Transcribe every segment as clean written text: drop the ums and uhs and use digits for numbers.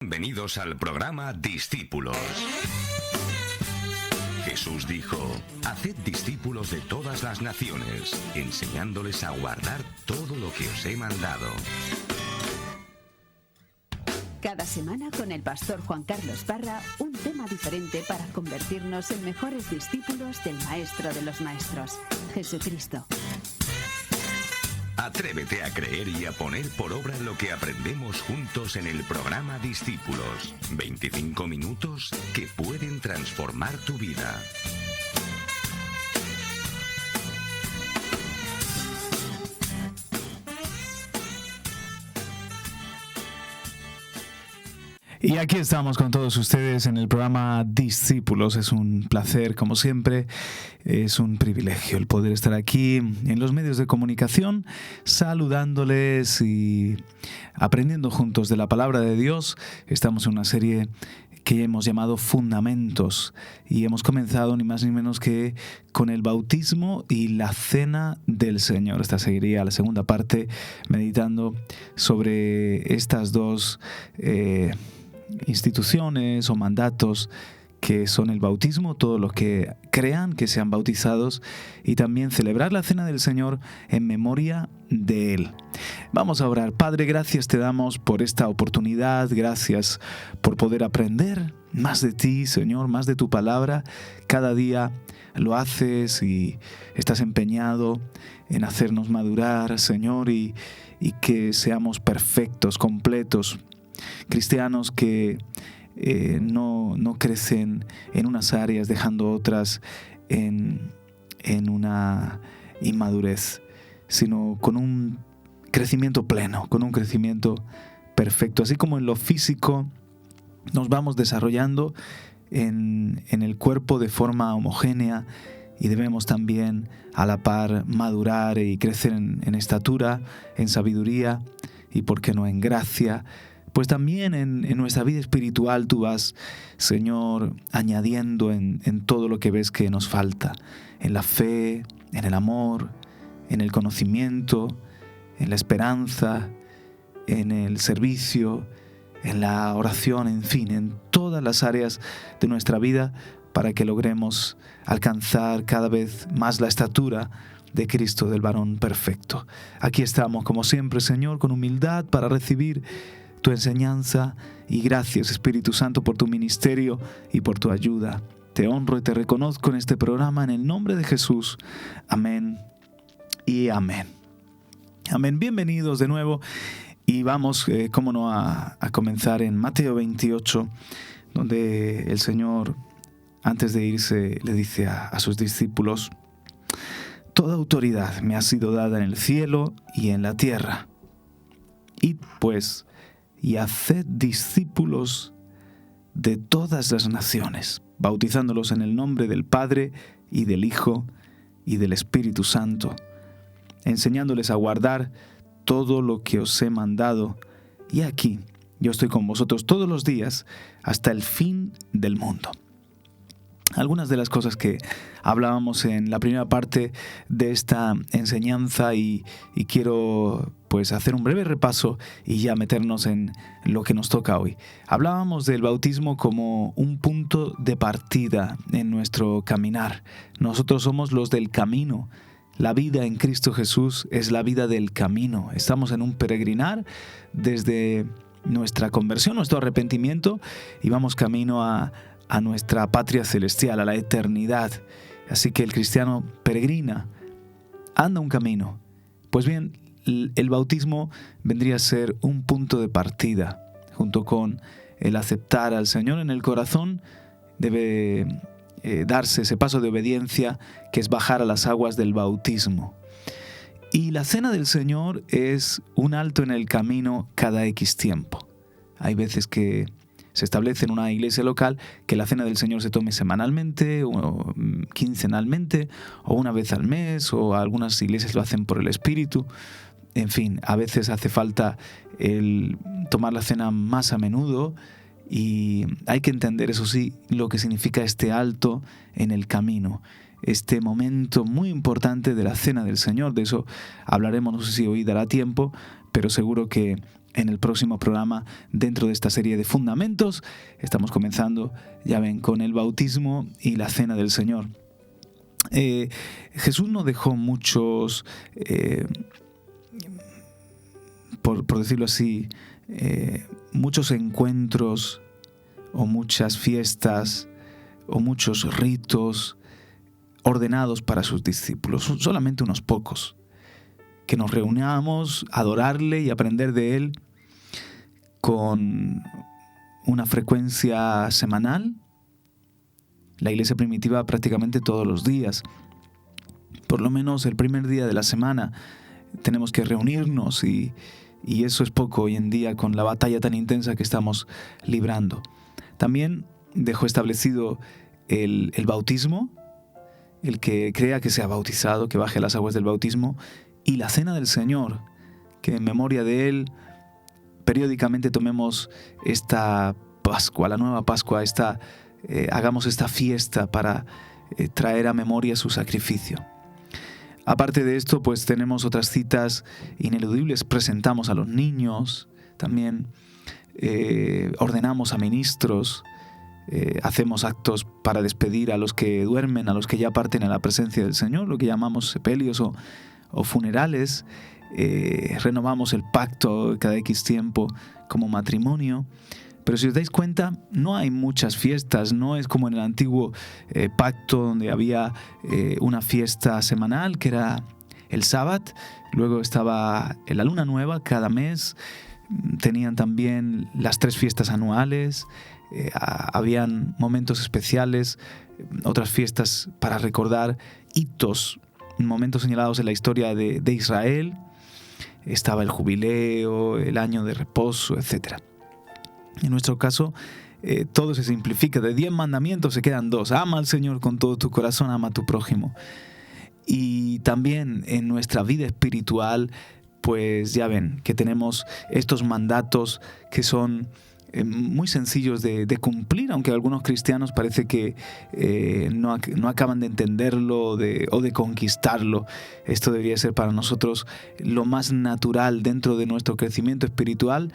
Bienvenidos al programa Discípulos. Jesús dijo: haced discípulos de todas las naciones, enseñándoles a guardar todo lo que os he mandado. Cada semana con el pastor Juan Carlos Parra, un tema diferente para convertirnos en mejores discípulos del Maestro de los Maestros, Jesucristo. Atrévete a creer y a poner por obra lo que aprendemos juntos en el programa Discípulos. 25 minutos que pueden transformar tu vida. Y aquí estamos con todos ustedes en el programa Discípulos. Es un placer, como siempre, es un privilegio el poder estar aquí en los medios de comunicación, saludándoles y aprendiendo juntos de la palabra de Dios. Estamos en una serie que hemos llamado Fundamentos y hemos comenzado ni más ni menos que con el bautismo y la cena del Señor. Esta seguiría la segunda parte, meditando sobre estas dos instituciones o mandatos que son el bautismo, todos los que crean que sean bautizados, y también celebrar la cena del Señor en memoria de Él. Vamos a orar. Padre, gracias te damos por esta oportunidad, gracias por poder aprender más de ti, Señor, más de tu palabra. Cada día lo haces y estás empeñado en hacernos madurar, Señor, y que seamos perfectos, completos, cristianos que no crecen en unas áreas dejando otras en una inmadurez, sino con un crecimiento pleno, con un crecimiento perfecto. Así como en lo físico nos vamos desarrollando en el cuerpo de forma homogénea, y debemos también a la par madurar y crecer en estatura, en sabiduría y, por qué no, en gracia. Pues también en nuestra vida espiritual tú vas, Señor, añadiendo en todo lo que ves que nos falta, en la fe, en el amor, en el conocimiento, en la esperanza, en el servicio, en la oración, en fin, en todas las áreas de nuestra vida, para que logremos alcanzar cada vez más la estatura de Cristo, del varón perfecto. Aquí estamos, como siempre, Señor, con humildad para recibir tu enseñanza, y gracias, Espíritu Santo, por tu ministerio y por tu ayuda. Te honro y te reconozco en este programa en el nombre de Jesús. Amén y amén. Amén. Bienvenidos de nuevo, y vamos, cómo no, a comenzar en Mateo 28, donde el Señor, antes de irse, le dice a sus discípulos: toda autoridad me ha sido dada en el cielo y en la tierra. Id pues y haced discípulos de todas las naciones, bautizándolos en el nombre del Padre y del Hijo y del Espíritu Santo, enseñándoles a guardar todo lo que os he mandado. Y aquí yo estoy con vosotros todos los días hasta el fin del mundo. Algunas de las cosas que hablábamos en la primera parte de esta enseñanza, y quiero pues hacer un breve repaso y ya meternos en lo que nos toca hoy. Hablábamos del bautismo como un punto de partida en nuestro caminar. Nosotros somos los del camino. La vida en Cristo Jesús es la vida del camino. Estamos en un peregrinar desde nuestra conversión, nuestro arrepentimiento, y vamos camino a nuestra patria celestial, a la eternidad. Así que el cristiano peregrina, anda un camino. Pues bien, el bautismo vendría a ser un punto de partida. Junto con el aceptar al Señor en el corazón, debe darse ese paso de obediencia, que es bajar a las aguas del bautismo. Y la cena del Señor es un alto en el camino cada X tiempo. Hay veces que se establece en una iglesia local que la cena del Señor se tome semanalmente o quincenalmente o una vez al mes, o algunas iglesias lo hacen por el Espíritu. En fin, a veces hace falta el tomar la cena más a menudo, y hay que entender, eso sí, lo que significa este alto en el camino, este momento muy importante de la cena del Señor. De eso hablaremos, no sé si hoy dará tiempo, pero seguro que en el próximo programa dentro de esta serie de fundamentos. Estamos comenzando, ya ven, con el bautismo y la cena del Señor. Jesús no dejó muchos, por decirlo así, muchos encuentros o muchas fiestas o muchos ritos ordenados para sus discípulos, solamente unos pocos, que nos reunamos a adorarle y aprender de él con una frecuencia semanal. La iglesia primitiva prácticamente todos los días, por lo menos el primer día de la semana, tenemos que reunirnos y eso es poco hoy en día con la batalla tan intensa que estamos librando. También dejó establecido el bautismo, el que crea que sea bautizado, que baje las aguas del bautismo, y la cena del Señor, que en memoria de él periódicamente tomemos esta Pascua, la nueva Pascua, hagamos esta fiesta para traer a memoria su sacrificio. Aparte de esto, pues tenemos otras citas ineludibles. Presentamos a los niños, también ordenamos a ministros, hacemos actos para despedir a los que duermen, a los que ya parten a la presencia del Señor, lo que llamamos sepelios o funerales. Renovamos el pacto cada X tiempo como matrimonio. Pero si os dais cuenta, no hay muchas fiestas, no es como en el antiguo pacto donde había una fiesta semanal que era el sábado, luego estaba la luna nueva cada mes, tenían también las 3 fiestas anuales, habían momentos especiales, otras fiestas para recordar hitos, momentos señalados en la historia de Israel, estaba el jubileo, el año de reposo, etc. En nuestro caso, todo se simplifica. De 10 mandamientos se quedan 2. Ama al Señor con todo tu corazón, ama a tu prójimo. Y también en nuestra vida espiritual, pues ya ven que tenemos estos mandatos que son muy sencillos de cumplir, aunque algunos cristianos parece que no acaban de entenderlo o de conquistarlo. Esto debería ser para nosotros lo más natural dentro de nuestro crecimiento espiritual.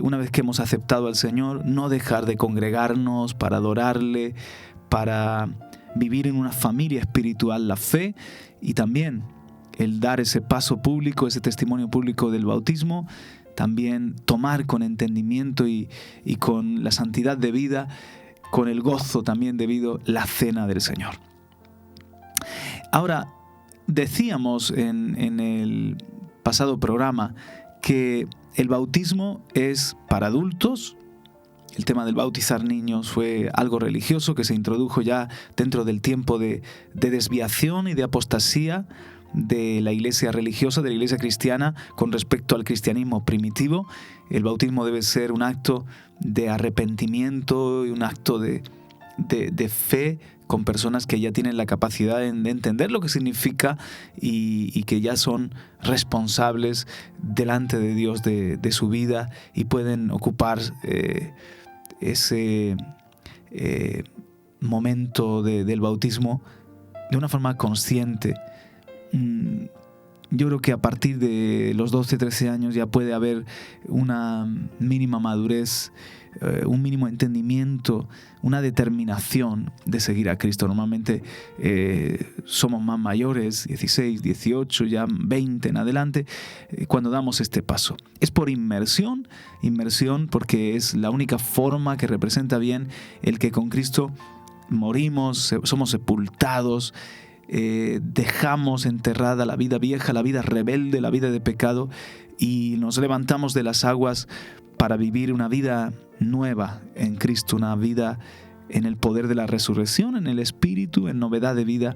Una vez que hemos aceptado al Señor, no dejar de congregarnos para adorarle, para vivir en una familia espiritual la fe, y también el dar ese paso público, ese testimonio público del bautismo, también tomar con entendimiento y con la santidad de vida, con el gozo también debido la cena del Señor. Ahora, decíamos en el pasado programa que el bautismo es para adultos. El tema del bautizar niños fue algo religioso que se introdujo ya dentro del tiempo de desviación y de apostasía de la iglesia religiosa, de la iglesia cristiana, con respecto al cristianismo primitivo. El bautismo debe ser un acto de arrepentimiento y un acto de fe con personas que ya tienen la capacidad de entender lo que significa y que ya son responsables delante de Dios de su vida y pueden ocupar ese momento del bautismo de una forma consciente. Yo creo que a partir de los 12-13 años ya puede haber una mínima madurez, un mínimo entendimiento, una determinación de seguir a Cristo. Normalmente somos más mayores, 16, 18, ya 20 en adelante, cuando damos este paso. Es por inmersión porque es la única forma que representa bien el que con Cristo morimos, somos sepultados, dejamos enterrada la vida vieja, la vida rebelde, la vida de pecado, y nos levantamos de las aguas para vivir una vida nueva en Cristo, una vida en el poder de la resurrección, en el Espíritu, en novedad de vida.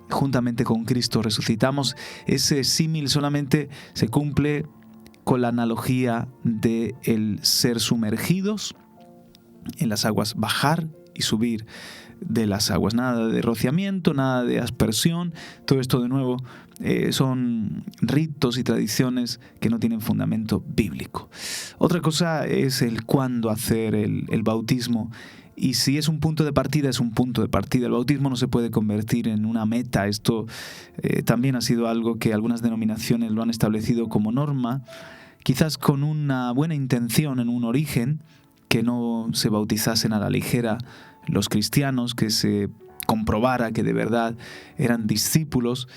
Juntamente con Cristo resucitamos. Ese símil solamente se cumple con la analogía de el ser sumergidos en las aguas, bajar y subir de las aguas. Nada de rociamiento, nada de aspersión. Todo esto de nuevo son ritos y tradiciones que no tienen fundamento bíblico. Otra cosa es el cuándo hacer el bautismo. Y si es un punto de partida, es un punto de partida. El bautismo no se puede convertir en una meta. Esto también ha sido algo que algunas denominaciones lo han establecido como norma, quizás con una buena intención en un origen, que no se bautizasen a la ligera los cristianos, que se comprobara que de verdad eran discípulos,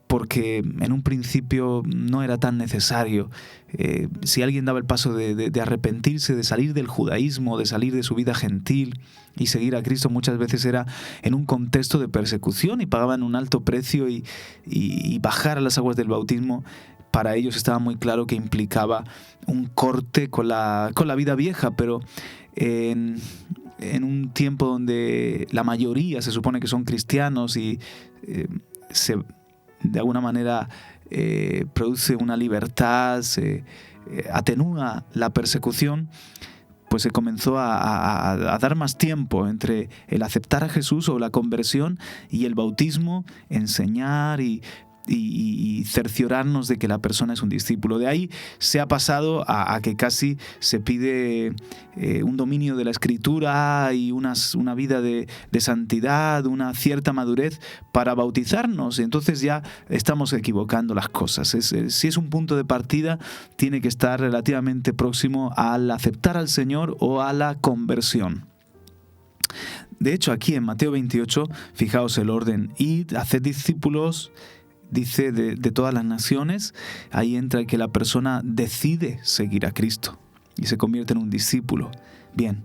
porque en un principio no era tan necesario. Si alguien daba el paso de arrepentirse, de salir del judaísmo, de salir de su vida gentil y seguir a Cristo, muchas veces era en un contexto de persecución y pagaban un alto precio, y bajar a las aguas del bautismo para ellos estaba muy claro que implicaba un corte con la vida vieja, pero en un tiempo donde la mayoría se supone que son cristianos y de alguna manera produce una libertad, se atenúa la persecución, pues se comenzó a dar más tiempo entre el aceptar a Jesús o la conversión y el bautismo, enseñar y cerciorarnos de que la persona es un discípulo. De ahí se ha pasado a que casi se pide un dominio de la Escritura y una vida de santidad, una cierta madurez para bautizarnos. Entonces ya estamos equivocando las cosas. Si es un punto de partida, tiene que estar relativamente próximo al aceptar al Señor o a la conversión. De hecho, aquí en Mateo 28, fijaos el orden: id, haced discípulos, dice, de todas las naciones. Ahí entra que la persona decide seguir a Cristo y se convierte en un discípulo. Bien,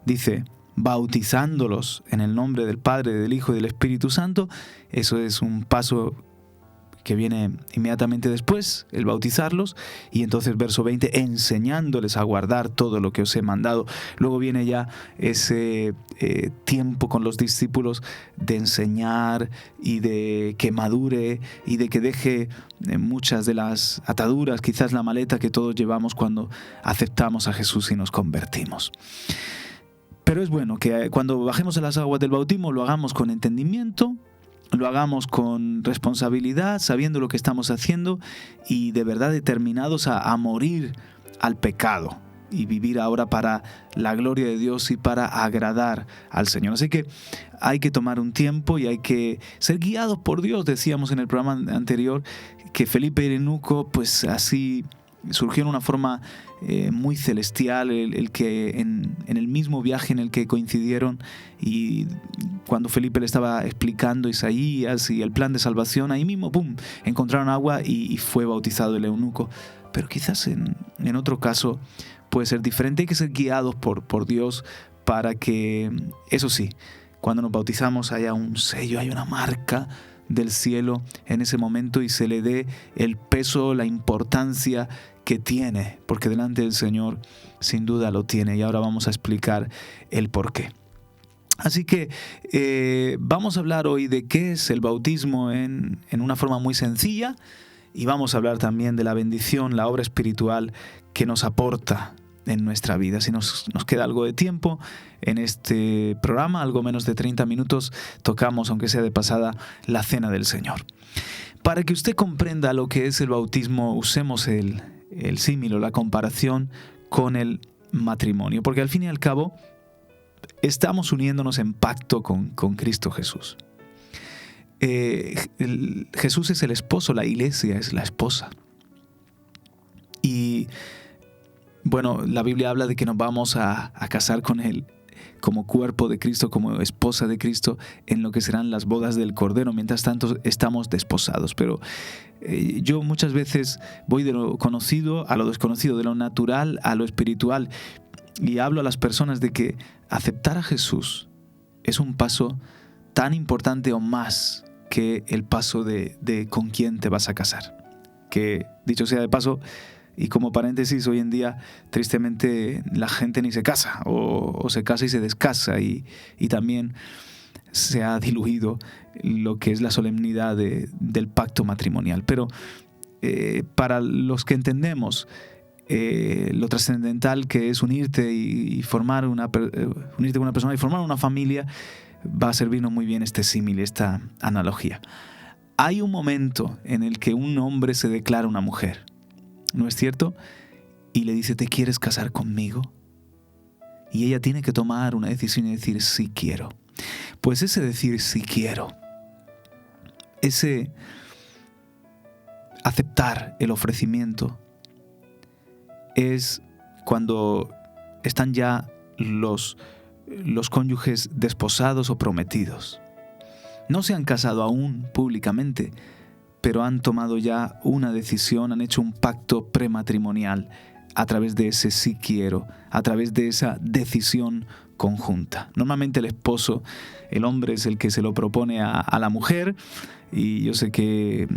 dice, bautizándolos en el nombre del Padre, del Hijo y del Espíritu Santo. Eso es un paso que viene inmediatamente después, el bautizarlos, y entonces verso 20, enseñándoles a guardar todo lo que os he mandado. Luego viene ya ese tiempo con los discípulos de enseñar y de que madure y de que deje muchas de las ataduras, quizás la maleta que todos llevamos cuando aceptamos a Jesús y nos convertimos. Pero es bueno que cuando bajemos a las aguas del bautismo lo hagamos con entendimiento, lo hagamos con responsabilidad, sabiendo lo que estamos haciendo y de verdad determinados a morir al pecado y vivir ahora para la gloria de Dios y para agradar al Señor. Así que hay que tomar un tiempo y hay que ser guiados por Dios. Decíamos en el programa anterior que Felipe y Eunuco, pues así surgió en una forma muy celestial, el que en el mismo viaje en el que coincidieron, y cuando Felipe le estaba explicando Isaías y el plan de salvación, ahí mismo ¡pum!, encontraron agua y fue bautizado el eunuco. Pero quizás en otro caso puede ser diferente. Hay que ser guiados por Dios para que, eso sí, cuando nos bautizamos haya un sello, haya una marca del cielo en ese momento y se le dé el peso, la importancia que tiene, porque delante del Señor sin duda lo tiene, y ahora vamos a explicar el por qué. Así que vamos a hablar hoy de qué es el bautismo en una forma muy sencilla, y vamos a hablar también de la bendición, la obra espiritual que nos aporta en nuestra vida. Si nos queda algo de tiempo en este programa, algo menos de 30 minutos, tocamos, aunque sea de pasada, la Cena del Señor. Para que usted comprenda lo que es el bautismo, usemos el símil o la comparación con el matrimonio, porque al fin y al cabo estamos uniéndonos en pacto con Cristo Jesús. Jesús es el esposo, la iglesia es la esposa. Y bueno, la Biblia habla de que nos vamos a casar con Él como cuerpo de Cristo, como esposa de Cristo, en lo que serán las bodas del Cordero. Mientras tanto estamos desposados. Pero yo muchas veces voy de lo conocido a lo desconocido, de lo natural a lo espiritual, y hablo a las personas de que aceptar a Jesús es un paso tan importante o más que el paso de con quién te vas a casar. Que, dicho sea de paso, y como paréntesis, hoy en día tristemente la gente ni se casa, o se casa y se descasa, y también se ha diluido lo que es la solemnidad del pacto matrimonial. Pero para los que entendemos lo trascendental que es unirte y unirte con una persona y formar una familia, va a servirnos muy bien este símil, esta analogía. Hay un momento en el que un hombre se declara una mujer, ¿no es cierto? Y le dice, ¿te quieres casar conmigo? Y ella tiene que tomar una decisión y decir, sí quiero. Pues ese decir sí quiero, ese aceptar el ofrecimiento, es cuando están ya los cónyuges desposados o prometidos. No se han casado aún públicamente, pero han tomado ya una decisión, han hecho un pacto prematrimonial a través de ese sí quiero, a través de esa decisión conjunta. Normalmente el esposo, el hombre, es el que se lo propone a la mujer, y yo sé que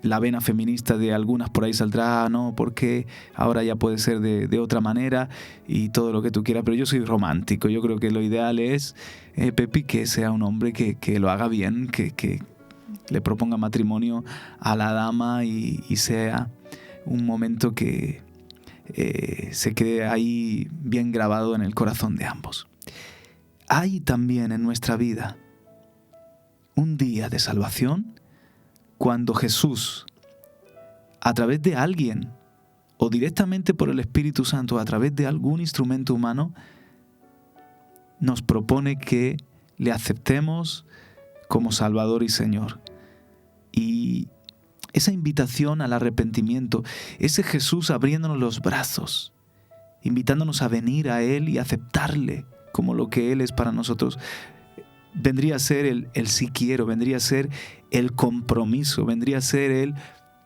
la vena feminista de algunas por ahí saldrá, no, porque ahora ya puede ser de otra manera y todo lo que tú quieras, pero yo soy romántico. Yo creo que lo ideal es, Pepi, que sea un hombre que lo haga bien, que le proponga matrimonio a la dama y sea un momento que se quede ahí bien grabado en el corazón de ambos. Hay también en nuestra vida un día de salvación cuando Jesús, a través de alguien o directamente por el Espíritu Santo, a través de algún instrumento humano, nos propone que le aceptemos como Salvador y Señor. Y esa invitación al arrepentimiento, ese Jesús abriéndonos los brazos, invitándonos a venir a Él y aceptarle como lo que Él es para nosotros, vendría a ser el sí quiero, vendría a ser el compromiso, vendría a ser el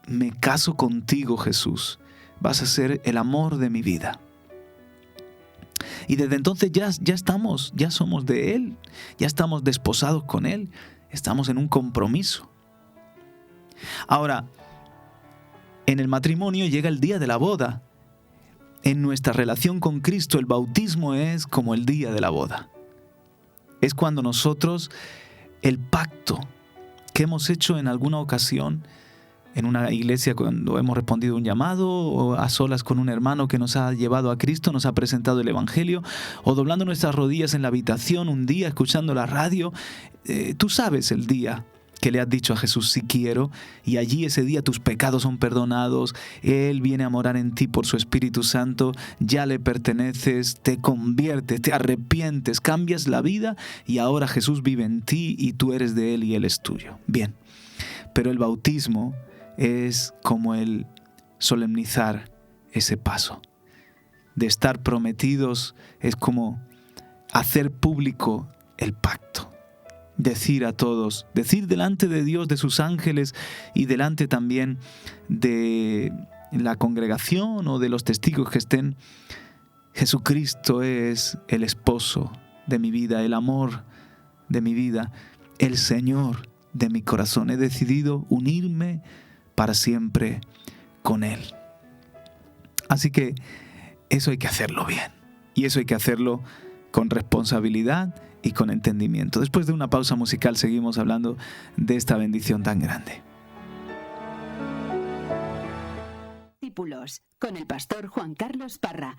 me caso contigo, Jesús, vas a ser el amor de mi vida. Y desde entonces ya somos de Él, ya estamos desposados con Él, estamos en un compromiso. Ahora, en el matrimonio llega el día de la boda. En nuestra relación con Cristo, el bautismo es como el día de la boda. Es cuando nosotros, el pacto que hemos hecho en alguna ocasión, en una iglesia cuando hemos respondido un llamado, o a solas con un hermano que nos ha llevado a Cristo, nos ha presentado el Evangelio, o doblando nuestras rodillas en la habitación un día, escuchando la radio, tú sabes el día que le has dicho a Jesús sí quiero, y allí ese día tus pecados son perdonados, Él viene a morar en ti por su Espíritu Santo, ya le perteneces, te conviertes, te arrepientes, cambias la vida y ahora Jesús vive en ti y tú eres de Él y Él es tuyo. Bien, pero el bautismo es como el solemnizar ese paso. De estar prometidos es como hacer público el pacto. Decir a todos, decir delante de Dios, de sus ángeles y delante también de la congregación o de los testigos que estén, Jesucristo es el esposo de mi vida, el amor de mi vida, el Señor de mi corazón. He decidido unirme para siempre con Él. Así que eso hay que hacerlo bien y eso hay que hacerlo con responsabilidad y con entendimiento. Después de una pausa musical seguimos hablando de esta bendición tan grande. Discípulos, con el pastor Juan Carlos Parra.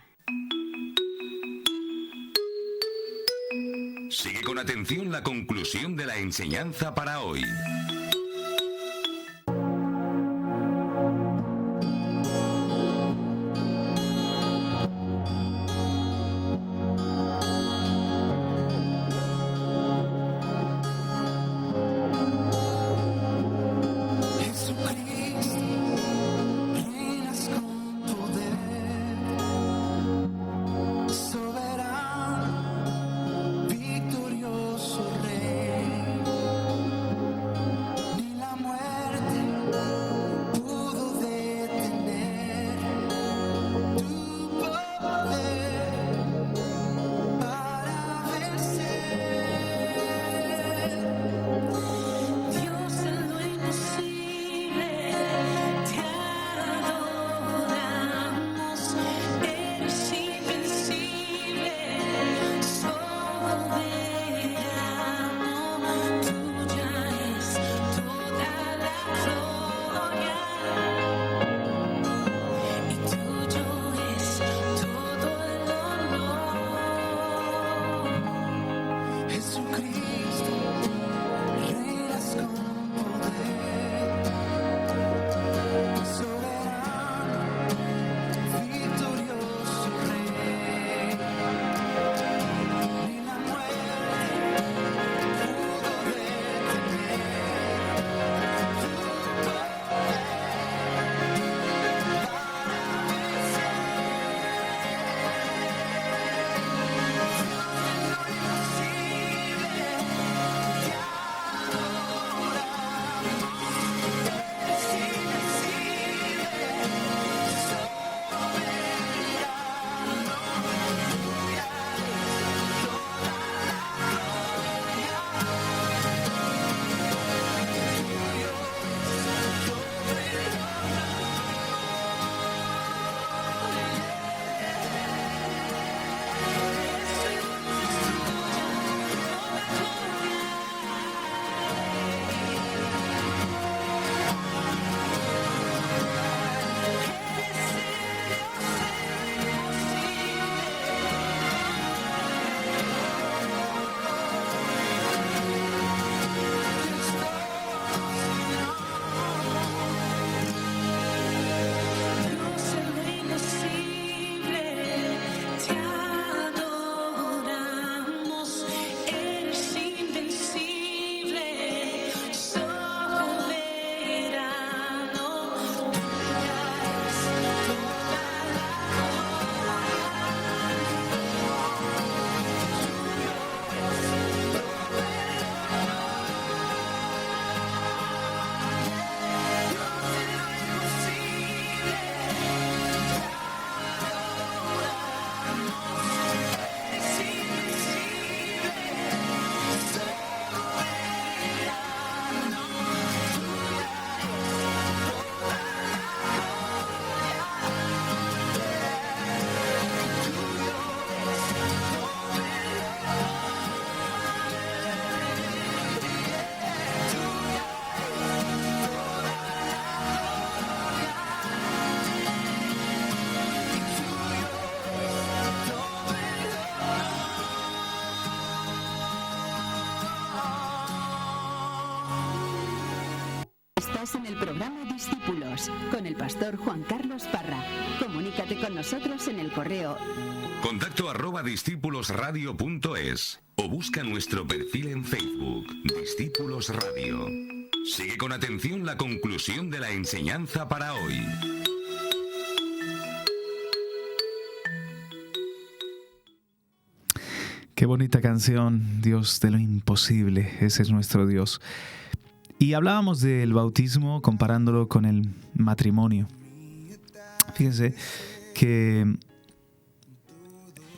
Sigue con atención la conclusión de la enseñanza para hoy. Estás en el programa Discípulos con el pastor Juan Carlos Parra. Comunícate con nosotros en el correo contacto@discípulosradio.es o busca nuestro perfil en Facebook, Discípulos Radio. Sigue con atención la conclusión de la enseñanza para hoy. Qué bonita canción, Dios de lo imposible, ese es nuestro Dios. Y hablábamos del bautismo comparándolo con el matrimonio. Fíjense que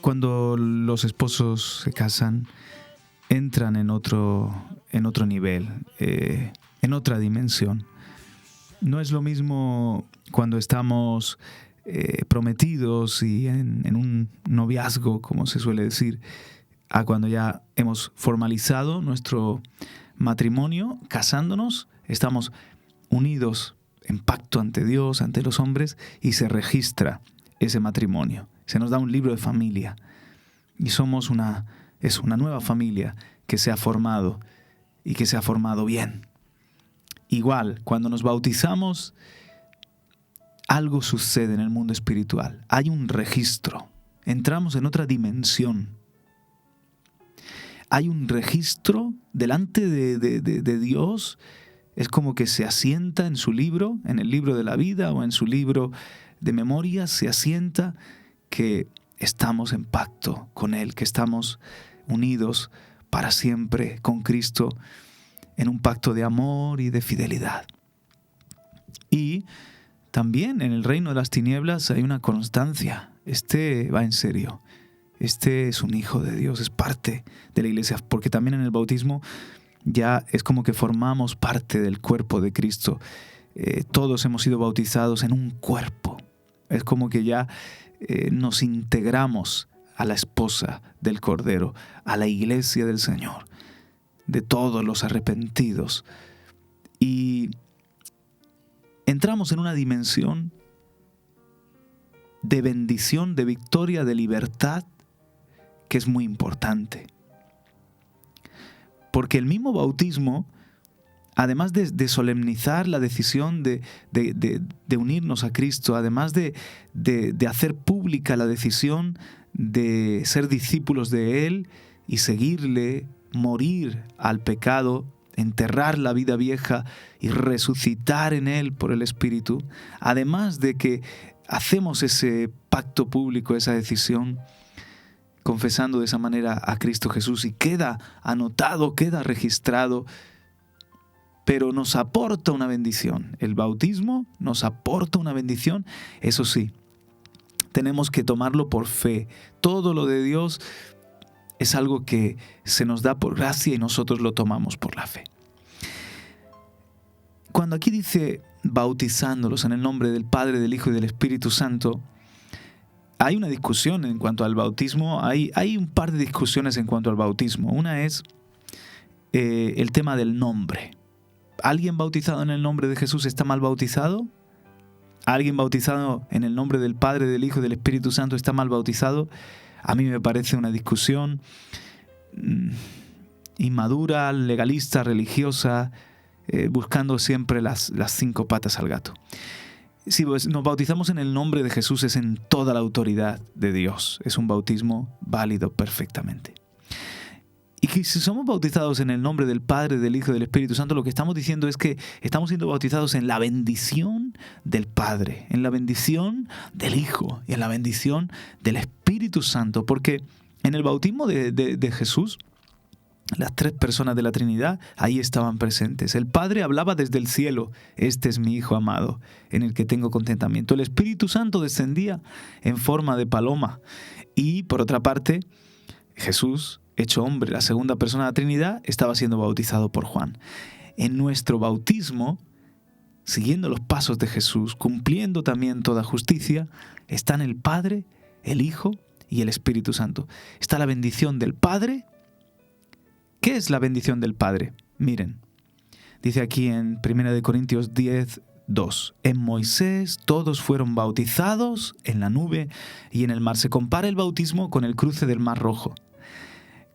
cuando los esposos se casan, entran en otro nivel, en otra dimensión. No es lo mismo cuando estamos prometidos y en un noviazgo, como se suele decir, a cuando ya hemos formalizado nuestro matrimonio, casándonos, estamos unidos en pacto ante Dios, ante los hombres, y se registra ese matrimonio. Se nos da un libro de familia y somos una nueva familia que se ha formado y que se ha formado bien. Igual, cuando nos bautizamos, algo sucede en el mundo espiritual. Hay un registro. Entramos en otra dimensión. Hay un registro delante de Dios. Es como que se asienta en su libro, en el libro de la vida o en su libro de memorias, se asienta que estamos en pacto con Él, que estamos unidos para siempre con Cristo en un pacto de amor y de fidelidad. Y también en el reino de las tinieblas hay una constancia. Este va en serio. Este es un hijo de Dios, es parte de la iglesia, porque también en el bautismo ya es como que formamos parte del cuerpo de Cristo. Todos hemos sido bautizados en un cuerpo. Es como que ya nos integramos a la esposa del Cordero, a la iglesia del Señor, de todos los arrepentidos. Y entramos en una dimensión de bendición, de victoria, de libertad, que es muy importante. Porque el mismo bautismo, además de solemnizar la decisión de unirnos a Cristo, además de hacer pública la decisión de ser discípulos de Él y seguirle, morir al pecado, enterrar la vida vieja y resucitar en Él por el Espíritu, además de que hacemos ese pacto público, esa decisión, confesando de esa manera a Cristo Jesús, y queda anotado, queda registrado, pero nos aporta una bendición. El bautismo nos aporta una bendición, eso sí, tenemos que tomarlo por fe. Todo lo de Dios es algo que se nos da por gracia y nosotros lo tomamos por la fe. Cuando aquí dice bautizándolos en el nombre del Padre, del Hijo y del Espíritu Santo, hay una discusión en cuanto al bautismo. Hay un par de discusiones en cuanto al bautismo. Una es el tema del nombre. ¿Alguien bautizado en el nombre de Jesús está mal bautizado? ¿Alguien bautizado en el nombre del Padre, del Hijo y del Espíritu Santo está mal bautizado? A mí me parece una discusión inmadura, legalista, religiosa, buscando siempre las 5 patas al gato. Si nos bautizamos en el nombre de Jesús, es en toda la autoridad de Dios. Es un bautismo válido perfectamente. Y que si somos bautizados en el nombre del Padre, del Hijo y del Espíritu Santo, lo que estamos diciendo es que estamos siendo bautizados en la bendición del Padre, en la bendición del Hijo y en la bendición del Espíritu Santo. Porque en el bautismo de Jesús, las 3 personas de la Trinidad ahí estaban presentes. El Padre hablaba desde el cielo: este es mi Hijo amado, en el que tengo contentamiento. El Espíritu Santo descendía en forma de paloma. Y por otra parte, Jesús, hecho hombre, la segunda persona de la Trinidad, estaba siendo bautizado por Juan. En nuestro bautismo, siguiendo los pasos de Jesús, cumpliendo también toda justicia, están el Padre, el Hijo y el Espíritu Santo. Está la bendición del Padre. ¿Qué es la bendición del Padre? Miren, dice aquí en 1 Corintios 10:2, en Moisés todos fueron bautizados en la nube y en el mar. Se compara el bautismo con el cruce del Mar Rojo.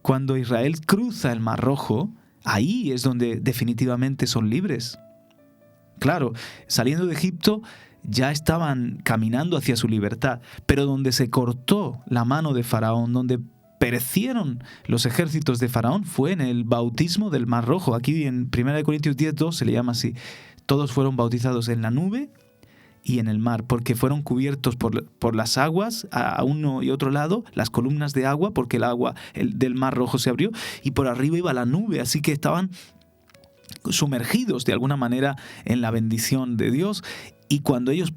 Cuando Israel cruza el Mar Rojo, ahí es donde definitivamente son libres. Claro, saliendo de Egipto ya estaban caminando hacia su libertad, pero donde se cortó la mano de Faraón, donde perecieron los ejércitos de Faraón, fue en el bautismo del Mar Rojo. Aquí en 1 Corintios 10:2 se le llama así: todos fueron bautizados en la nube y en el mar, porque fueron cubiertos por las aguas a uno y otro lado, las columnas de agua, porque el agua del Mar Rojo se abrió, y por arriba iba la nube, así que estaban sumergidos de alguna manera en la bendición de Dios. Y cuando ellos,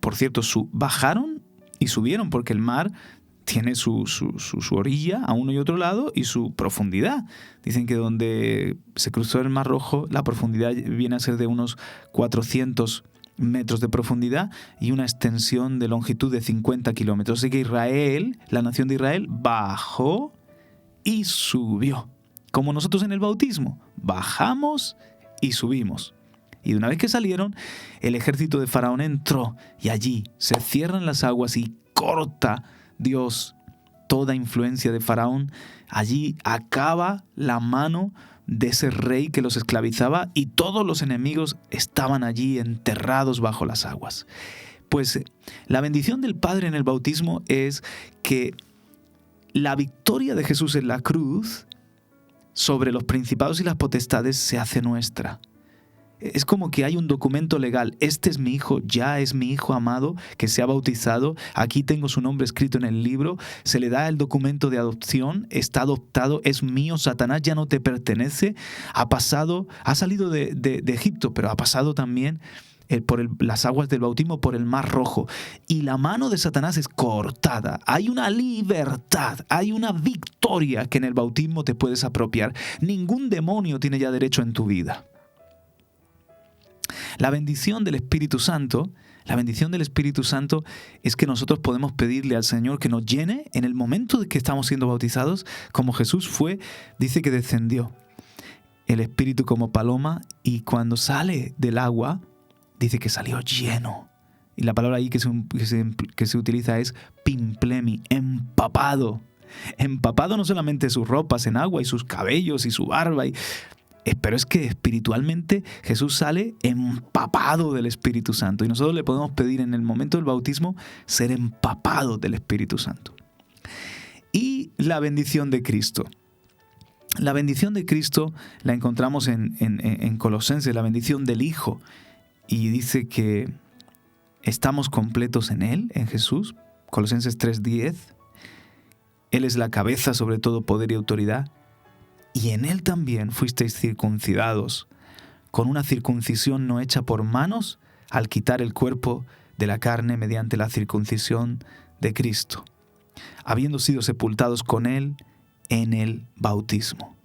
por cierto, bajaron y subieron, porque el mar tiene su orilla a uno y otro lado y su profundidad. Dicen que donde se cruzó el Mar Rojo, la profundidad viene a ser de unos 400 metros de profundidad y una extensión de longitud de 50 kilómetros. Así que Israel, la nación de Israel, bajó y subió. Como nosotros en el bautismo, bajamos y subimos. Y una vez que salieron, el ejército de Faraón entró y allí se cierran las aguas y corta Dios toda influencia de Faraón. Allí acaba la mano de ese rey que los esclavizaba y todos los enemigos estaban allí enterrados bajo las aguas. Pues la bendición del Padre en el bautismo es que la victoria de Jesús en la cruz sobre los principados y las potestades se hace nuestra. Es como que hay un documento legal. Este es mi hijo, ya es mi hijo amado, que se ha bautizado. Aquí tengo su nombre escrito en el libro. Se le da el documento de adopción. Está adoptado, es mío. Satanás ya no te pertenece. Ha salido de Egipto, pero ha pasado también por las aguas del bautismo, por el Mar Rojo. Y la mano de Satanás es cortada. Hay una libertad, hay una victoria que en el bautismo te puedes apropiar. Ningún demonio tiene ya derecho en tu vida. La bendición del Espíritu Santo es que nosotros podemos pedirle al Señor que nos llene en el momento de que estamos siendo bautizados, como Jesús fue. Dice que descendió el Espíritu como paloma y cuando sale del agua, dice que salió lleno. Y la palabra ahí que se utiliza es pimplemi, empapado. Empapado no solamente sus ropas en agua y sus cabellos y su barba, pero es que espiritualmente Jesús sale empapado del Espíritu Santo y nosotros le podemos pedir en el momento del bautismo ser empapados del Espíritu Santo. Y la bendición de Cristo. La bendición de Cristo la encontramos en Colosenses, la bendición del Hijo. Y dice que estamos completos en Él, en Jesús. Colosenses 3:10. Él es la cabeza sobre todo poder y autoridad. Y en Él también fuisteis circuncidados, con una circuncisión no hecha por manos, al quitar el cuerpo de la carne mediante la circuncisión de Cristo, habiendo sido sepultados con Él en el bautismo.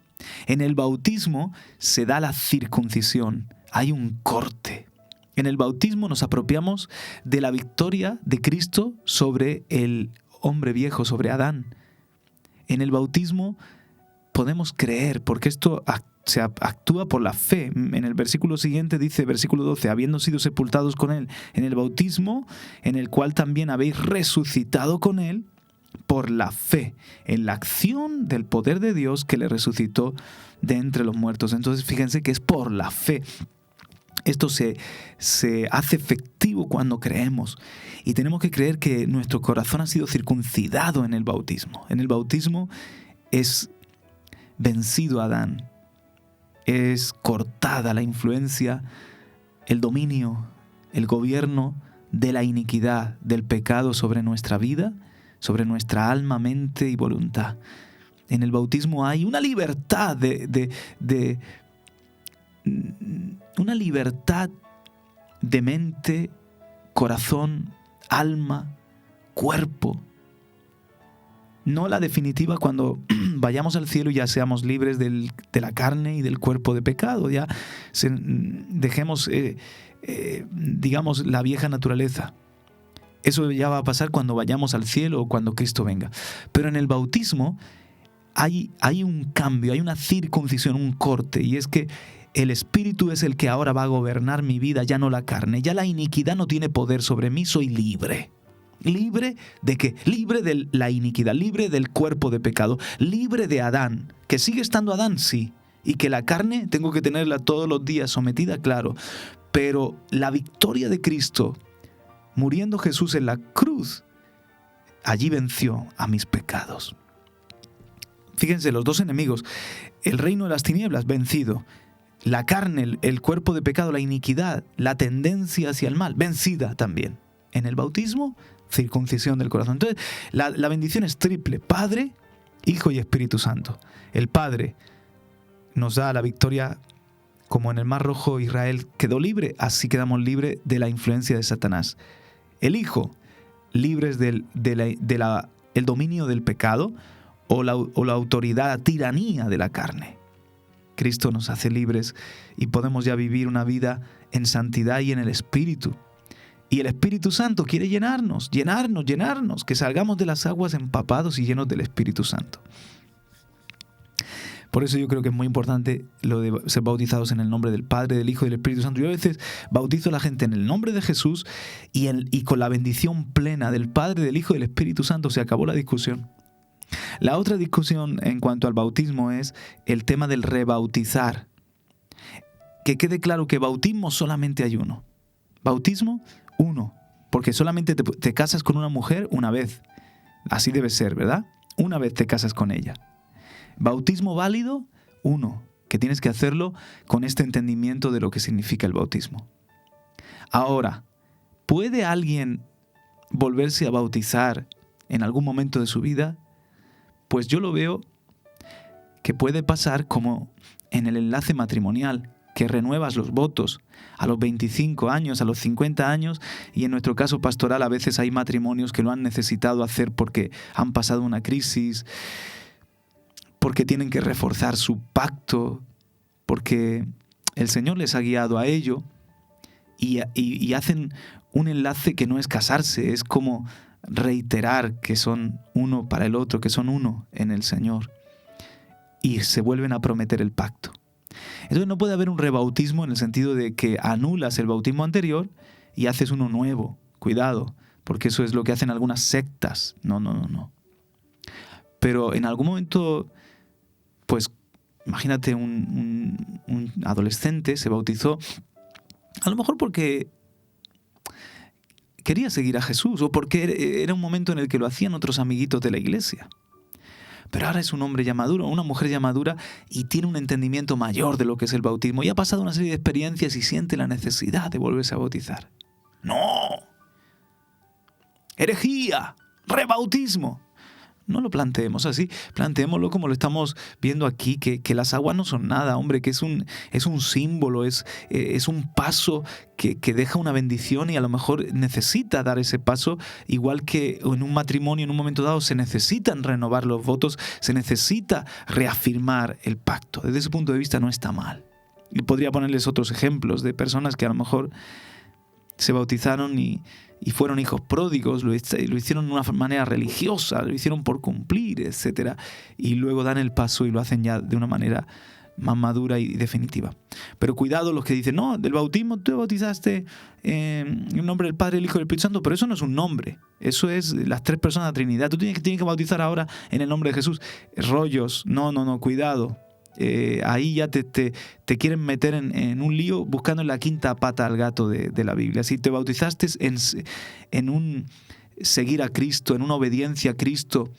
En el bautismo se da la circuncisión, hay un corte. En el bautismo nos apropiamos de la victoria de Cristo sobre el hombre viejo, sobre Adán. En el bautismo podemos creer, porque esto se actúa por la fe. En el versículo siguiente dice, versículo 12, habiendo sido sepultados con Él en el bautismo, en el cual también habéis resucitado con Él por la fe, en la acción del poder de Dios que le resucitó de entre los muertos. Entonces fíjense que es por la fe. Esto se hace efectivo cuando creemos. Y tenemos que creer que nuestro corazón ha sido circuncidado en el bautismo. En el bautismo es vencido Adán, es cortada la influencia, el dominio, el gobierno de la iniquidad, del pecado sobre nuestra vida, sobre nuestra alma, mente y voluntad. En el bautismo hay una libertad una libertad de mente, corazón, alma, cuerpo. No la definitiva cuando vayamos al cielo y ya seamos libres de la carne y del cuerpo de pecado. Ya dejemos, digamos, la vieja naturaleza. Eso ya va a pasar cuando vayamos al cielo o cuando Cristo venga. Pero en el bautismo hay un cambio, hay una circuncisión, un corte. Y es que el Espíritu es el que ahora va a gobernar mi vida, ya no la carne. Ya la iniquidad no tiene poder sobre mí, soy libre. ¿Libre de qué? Libre de la iniquidad, libre del cuerpo de pecado, libre de Adán. ¿Que sigue estando Adán? Sí. Y que la carne tengo que tenerla todos los días sometida, claro. Pero la victoria de Cristo, muriendo Jesús en la cruz, allí venció a mis pecados. Fíjense, los dos enemigos, el reino de las tinieblas vencido, la carne, el cuerpo de pecado, la iniquidad, la tendencia hacia el mal, vencida también. En el bautismo, circuncisión del corazón. Entonces, la bendición es triple: Padre, Hijo y Espíritu Santo. El Padre nos da la victoria, como en el Mar Rojo Israel quedó libre, así quedamos libres de la influencia de Satanás. El Hijo, libres del dominio del pecado o la autoridad, la tiranía de la carne. Cristo nos hace libres y podemos ya vivir una vida en santidad y en el Espíritu. Y el Espíritu Santo quiere llenarnos, que salgamos de las aguas empapados y llenos del Espíritu Santo. Por eso yo creo que es muy importante lo de ser bautizados en el nombre del Padre, del Hijo y del Espíritu Santo. Yo a veces bautizo a la gente en el nombre de Jesús y con la bendición plena del Padre, del Hijo y del Espíritu Santo. Se acabó la discusión. La otra discusión en cuanto al bautismo es el tema del rebautizar. Que quede claro que bautismo solamente hay uno. Bautismo, uno. Porque solamente te casas con una mujer una vez. Así debe ser, ¿verdad? Una vez te casas con ella. Bautismo válido, uno. Que tienes que hacerlo con este entendimiento de lo que significa el bautismo. Ahora, ¿puede alguien volverse a bautizar en algún momento de su vida? Pues yo lo veo que puede pasar como en el enlace matrimonial, que renuevas los votos a los 25 años, a los 50 años, y en nuestro caso pastoral a veces hay matrimonios que lo han necesitado hacer porque han pasado una crisis, porque tienen que reforzar su pacto, porque el Señor les ha guiado a ello, y hacen un enlace que no es casarse, es como reiterar que son uno para el otro, que son uno en el Señor, y se vuelven a prometer el pacto. Entonces no puede haber un rebautismo en el sentido de que anulas el bautismo anterior y haces uno nuevo. Cuidado, porque eso es lo que hacen algunas sectas. No. Pero en algún momento, pues imagínate un adolescente se bautizó, a lo mejor porque quería seguir a Jesús o porque era un momento en el que lo hacían otros amiguitos de la iglesia. Pero ahora es un hombre ya maduro, una mujer ya madura y tiene un entendimiento mayor de lo que es el bautismo y ha pasado una serie de experiencias y siente la necesidad de volverse a bautizar. ¡No! ¡Herejía! ¡Rebautismo! No lo planteemos así, planteémoslo como lo estamos viendo aquí, que las aguas no son nada, hombre, que es un símbolo, es un paso que deja una bendición y a lo mejor necesita dar ese paso, igual que en un matrimonio en un momento dado se necesitan renovar los votos, se necesita reafirmar el pacto. Desde ese punto de vista no está mal. Y podría ponerles otros ejemplos de personas que a lo mejor se bautizaron y fueron hijos pródigos, lo hicieron de una manera religiosa, lo hicieron por cumplir, etc. Y luego dan el paso y lo hacen ya de una manera más madura y definitiva. Pero cuidado los que dicen, no, del bautismo tú te bautizaste en el nombre del Padre, el Hijo y el Espíritu Santo, pero eso no es un nombre, eso es las tres personas de la Trinidad. Tú tienes que bautizar ahora en el nombre de Jesús. Rollos, no, cuidado. Ahí ya te quieren meter en un lío buscando la quinta pata al gato de la Biblia. Si te bautizaste en un seguir a Cristo, en una obediencia a Cristo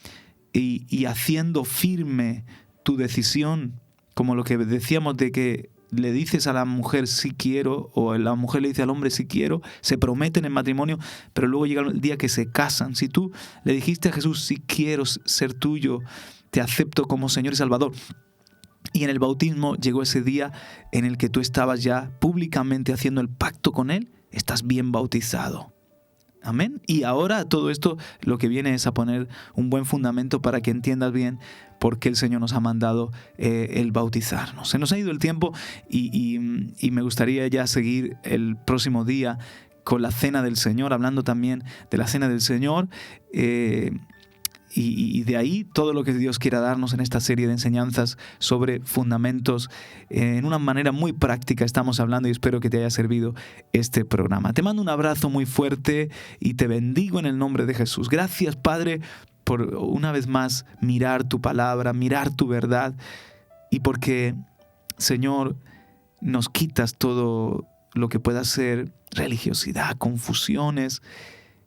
y haciendo firme tu decisión, como lo que decíamos de que le dices a la mujer sí quiero, o la mujer le dice al hombre sí quiero, se prometen en matrimonio, pero luego llega el día que se casan. Si tú le dijiste a Jesús sí quiero ser tuyo, te acepto como Señor y Salvador, y en el bautismo llegó ese día en el que tú estabas ya públicamente haciendo el pacto con Él, estás bien bautizado. Amén. Y ahora todo esto lo que viene es a poner un buen fundamento para que entiendas bien por qué el Señor nos ha mandado el bautizarnos. Se nos ha ido el tiempo y me gustaría ya seguir el próximo día con la Cena del Señor, hablando también de la Cena del Señor. Y de ahí todo lo que Dios quiera darnos en esta serie de enseñanzas sobre fundamentos. En una manera muy práctica estamos hablando y espero que te haya servido este programa. Te mando un abrazo muy fuerte y te bendigo en el nombre de Jesús. Gracias, Padre, por una vez más mirar tu palabra, mirar tu verdad y porque, Señor, nos quitas todo lo que pueda ser religiosidad, confusiones,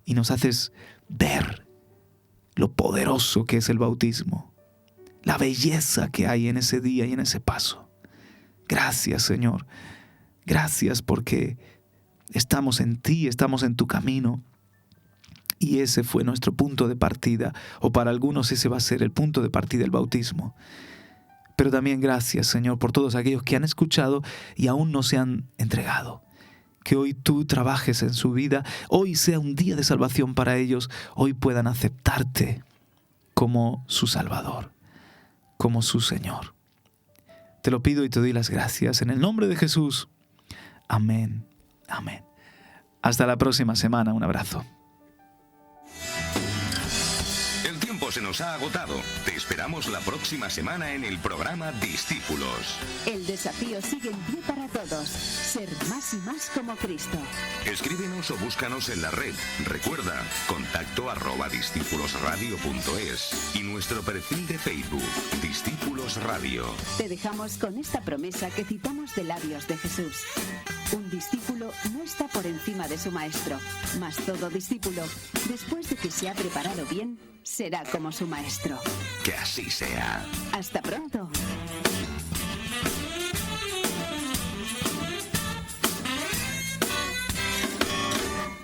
y nos haces ver lo poderoso que es el bautismo, la belleza que hay en ese día y en ese paso. Gracias, Señor. Gracias porque estamos en ti, estamos en tu camino. Y ese fue nuestro punto de partida, o para algunos ese va a ser el punto de partida, el bautismo. Pero también gracias, Señor, por todos aquellos que han escuchado y aún no se han entregado. Que hoy tú trabajes en su vida, hoy sea un día de salvación para ellos, hoy puedan aceptarte como su Salvador, como su Señor. Te lo pido y te doy las gracias en el nombre de Jesús. Amén, amén. Hasta la próxima semana, un abrazo. Se nos ha agotado. Te esperamos la próxima semana en el programa Discípulos. El desafío sigue en pie para todos. Ser más y más como Cristo. Escríbenos o búscanos en la red. Recuerda, contacto@discipulosradio.es y nuestro perfil de Facebook, Discípulos Radio. Te dejamos con esta promesa que citamos de labios de Jesús. Un discípulo no está por encima de su maestro, mas todo discípulo, después de que se ha preparado bien, será como su maestro. Que así sea. Hasta pronto.